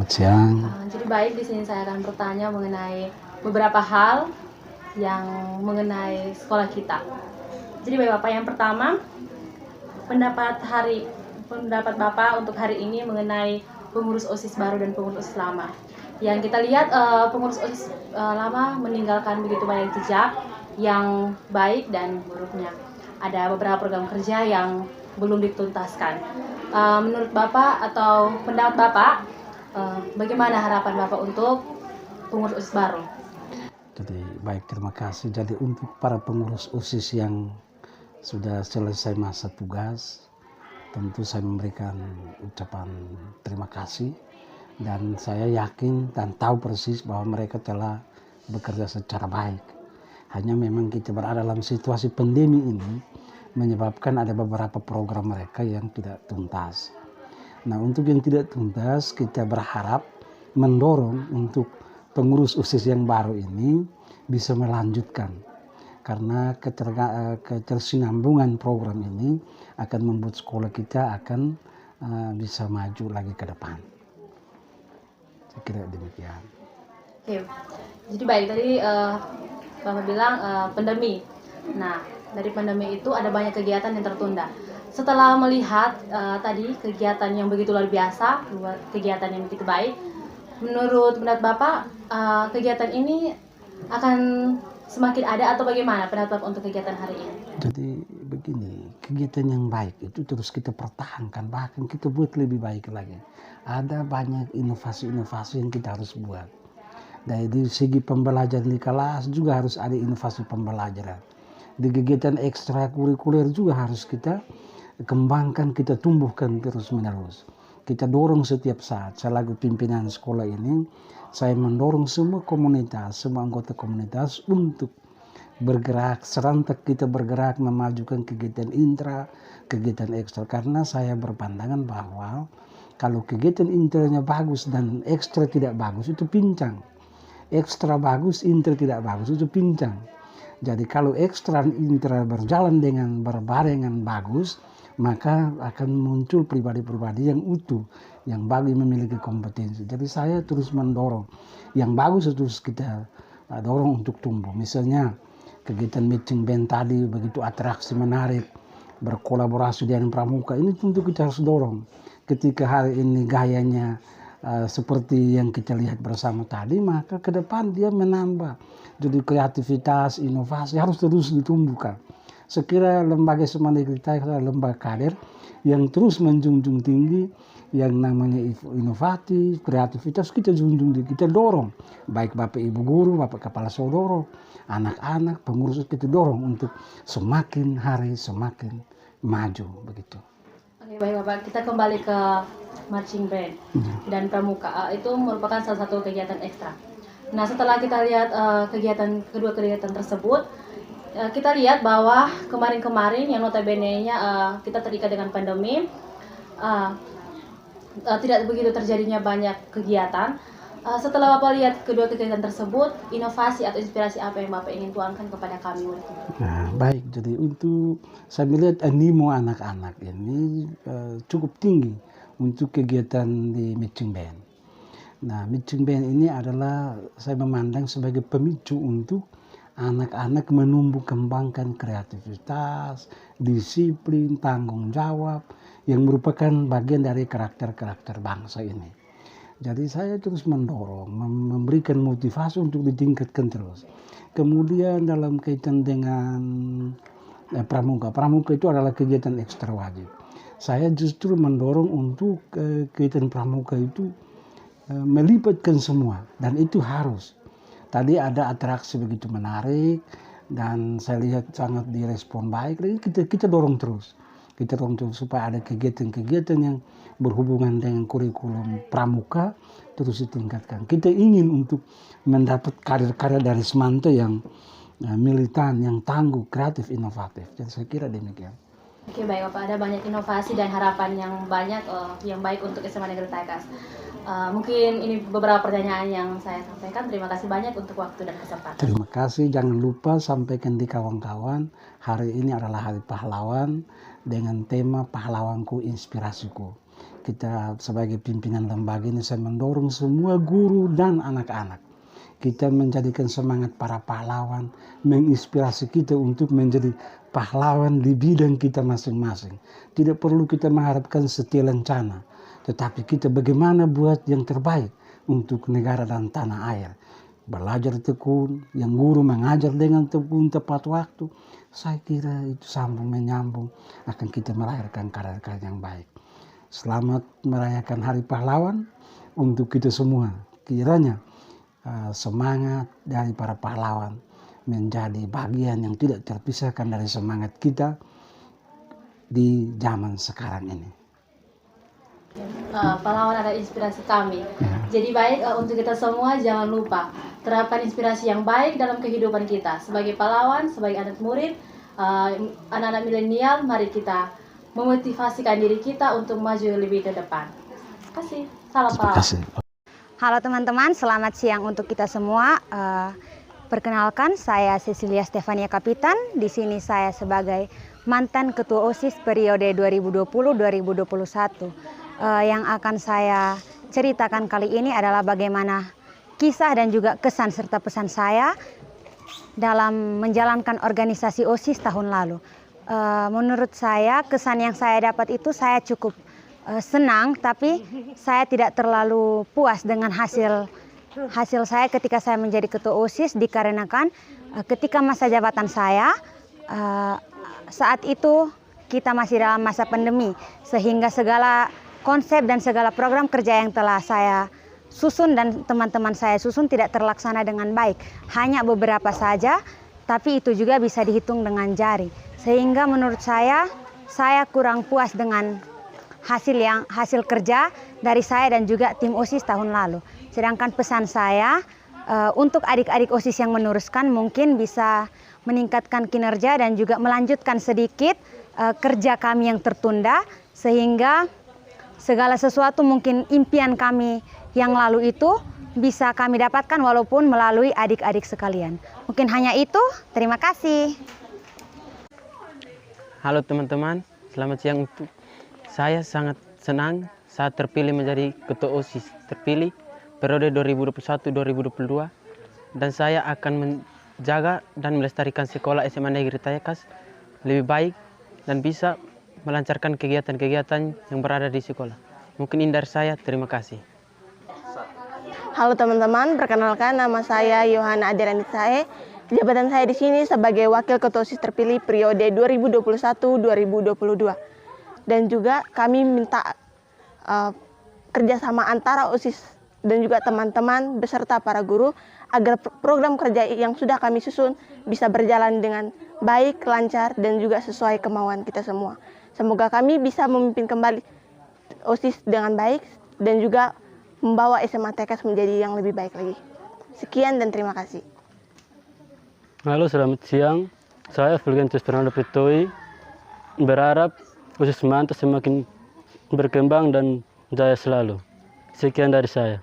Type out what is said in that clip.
selamat siang. Jadi baik, di sini saya akan bertanya mengenai beberapa hal yang mengenai sekolah kita. Jadi baik Bapak, yang pertama, pendapat Bapak untuk hari ini mengenai pengurus OSIS baru dan pengurus OSIS lama. Yang kita lihat pengurus OSIS lama meninggalkan begitu banyak jejak yang baik dan buruknya. Ada beberapa program kerja yang belum dituntaskan. Menurut Bapak atau pendapat Bapak, bagaimana harapan Bapak untuk pengurus OSIS baru? Jadi baik, terima kasih. Jadi untuk para pengurus OSIS yang sudah selesai masa tugas, tentu saya memberikan ucapan terima kasih, dan saya yakin dan tahu persis bahwa mereka telah bekerja secara baik. Hanya memang kita berada dalam situasi pandemi ini menyebabkan ada beberapa program mereka yang tidak tuntas. Nah, untuk yang tidak tuntas, kita berharap mendorong untuk pengurus OSIS yang baru ini bisa melanjutkan, karena ketersinambungan program ini akan membuat sekolah kita akan bisa maju lagi ke depan. Saya kira demikian. Oke, jadi baik, tadi Bapak bilang pandemi. Nah, dari pandemi itu ada banyak kegiatan yang tertunda. Setelah melihat tadi kegiatan yang begitu luar biasa, kegiatan yang begitu baik, menurut pendapat Bapak, kegiatan ini akan semakin ada atau bagaimana pendapat Bapak untuk kegiatan hari ini? Jadi begini, kegiatan yang baik itu terus kita pertahankan, bahkan kita buat lebih baik lagi. Ada banyak inovasi-inovasi yang kita harus buat. Dari segi pembelajaran di kelas juga harus ada inovasi pembelajaran. Di kegiatan ekstrakurikuler juga harus kita kembangkan, kita tumbuhkan terus-menerus. Kita dorong setiap saat. Selaku pimpinan sekolah ini, saya mendorong semua komunitas, semua anggota komunitas untuk bergerak, serentak kita bergerak memajukan kegiatan intra, kegiatan ekstra. Karena saya berpandangan bahwa kalau kegiatan intranya bagus dan ekstra tidak bagus, itu pincang. Ekstra bagus, intra tidak bagus, itu pincang. Jadi kalau ekstra dan intra berjalan dengan berbarengan bagus, maka akan muncul pribadi-pribadi yang utuh, yang bagus, memiliki kompetensi. Jadi saya terus mendorong yang bagus, terus kita dorong untuk tumbuh. Misalnya kegiatan meeting band tadi begitu atraksi, menarik, berkolaborasi dengan pramuka, ini tentu kita harus dorong. Ketika hari ini gayanya seperti yang kita lihat bersama tadi, maka ke depan dia menambah. Jadi kreativitas, inovasi harus terus ditumbuhkan. Sekira lembaga semacam kita adalah lembaga kader yang terus menjunjung tinggi yang namanya inovatif, kreativitas, kita junjung tinggi, kita dorong. Baik Bapak Ibu Guru, Bapak Kepala Saudara, anak-anak, pengurus, kita dorong untuk semakin hari semakin maju begitu. Oke, baik Bapak, kita kembali ke marching band dan pramuka. Itu merupakan salah satu kegiatan ekstra. Nah, setelah kita lihat kedua kegiatan tersebut, kita lihat bahwa kemarin-kemarin yang notabene-nya kita terikat dengan pandemi, tidak begitu terjadinya banyak kegiatan. Setelah Bapak lihat kedua kegiatan tersebut, inovasi atau inspirasi apa yang Bapak ingin tuangkan kepada kami? Nah, baik, jadi untuk saya melihat animo anak-anak ini cukup tinggi untuk kegiatan di marching band. Nah, marching band ini adalah saya memandang sebagai pemicu untuk anak-anak menumbuh kembangkan kreativitas, disiplin, tanggung jawab yang merupakan bagian dari karakter-karakter bangsa ini. Jadi saya terus mendorong, memberikan motivasi untuk ditingkatkan terus. Kemudian dalam kaitan dengan pramuka, pramuka itu adalah kegiatan ekstra wajib. Saya justru mendorong untuk kegiatan pramuka itu melibatkan semua, dan itu harus. Tadi ada atraksi begitu menarik dan saya lihat sangat direspon baik. Kita dorong terus. Kita dorong terus supaya ada kegiatan-kegiatan yang berhubungan dengan kurikulum pramuka terus ditingkatkan. Kita ingin untuk mendapat karir-karir dari Semanto yang militan, yang tangguh, kreatif, inovatif. Jadi saya kira demikian. Oke, baik Bapak, ada banyak inovasi dan harapan yang banyak yang baik untuk SMA Negeri Taikas. Mungkin ini beberapa pertanyaan yang saya sampaikan. Terima kasih banyak untuk waktu dan kesempatan. Terima kasih. Jangan lupa sampaikan di kawan-kawan, hari ini adalah Hari Pahlawan dengan tema Pahlawanku Inspirasiku. kita sebagai pimpinan lembaga ini, saya mendorong semua guru dan anak-anak. Kita menjadikan semangat para pahlawan, menginspirasi kita untuk menjadi pahlawan di bidang kita masing-masing. Tidak perlu kita mengharapkan setia lencana, tetapi kita bagaimana buat yang terbaik untuk negara dan tanah air. Belajar tekun, yang guru mengajar dengan tekun tepat waktu. Saya kira itu sambung menyambung akan kita melahirkan karya-karya yang baik. Selamat merayakan Hari Pahlawan untuk kita semua. Kiranya semangat dari para pahlawan menjadi bagian yang tidak terpisahkan dari semangat kita di zaman sekarang ini. Pahlawan adalah inspirasi kami. Ya. Jadi baik untuk kita semua jangan lupa terapkan inspirasi yang baik dalam kehidupan kita. Sebagai pahlawan, sebagai anak murid, anak-anak milenial, mari kita memotivasikan diri kita untuk maju lebih ke depan. Terima kasih. Salam Terima pahlawan. kasih. Halo teman-teman, selamat siang untuk kita semua. Perkenalkan, saya Cecilia Stefania Kapitan. Di sini saya sebagai mantan Ketua OSIS periode 2020-2021. Yang akan saya ceritakan kali ini adalah bagaimana kisah dan juga kesan serta pesan saya dalam menjalankan organisasi OSIS tahun lalu. Menurut saya, kesan yang saya dapat itu saya cukup senang, tapi saya tidak terlalu puas dengan hasil saya ketika saya menjadi ketua OSIS, dikarenakan ketika masa jabatan saya saat itu kita masih dalam masa pandemi, sehingga segala konsep dan segala program kerja yang telah saya susun dan teman-teman saya susun tidak terlaksana dengan baik. Hanya beberapa saja, tapi itu juga bisa dihitung dengan jari. Sehingga menurut saya kurang puas dengan hasil kerja dari saya dan juga tim OSIS tahun lalu. Sedangkan pesan saya untuk adik-adik OSIS yang meneruskan mungkin bisa meningkatkan kinerja dan juga melanjutkan sedikit kerja kami yang tertunda, sehingga segala sesuatu mungkin impian kami yang lalu itu bisa kami dapatkan walaupun melalui adik-adik sekalian. Mungkin hanya itu, terima kasih. Halo teman-teman, selamat siang. Saya sangat senang saat terpilih menjadi Ketua OSIS, terpilih periode 2021-2022, dan saya akan menjaga dan melestarikan sekolah SMA Negeri Tayakas lebih baik dan bisa melancarkan kegiatan-kegiatan yang berada di sekolah. Mungkin ini dari saya, terima kasih. Halo teman-teman, perkenalkan nama saya Yohana Aderanitsae. Jabatan saya di sini sebagai Wakil Ketua OSIS terpilih periode 2021-2022. Dan juga kami minta kerjasama antara OSIS dan juga teman-teman beserta para guru agar program kerja yang sudah kami susun bisa berjalan dengan baik, lancar, dan juga sesuai kemauan kita semua. Semoga kami bisa memimpin kembali OSIS dengan baik dan juga membawa SMA TKS menjadi yang lebih baik lagi. Sekian dan terima kasih. Halo, selamat siang. Saya Fulgentus Fernando Pritoi. Berharap OSIS Manta semakin berkembang dan jaya selalu. Sekian dari saya.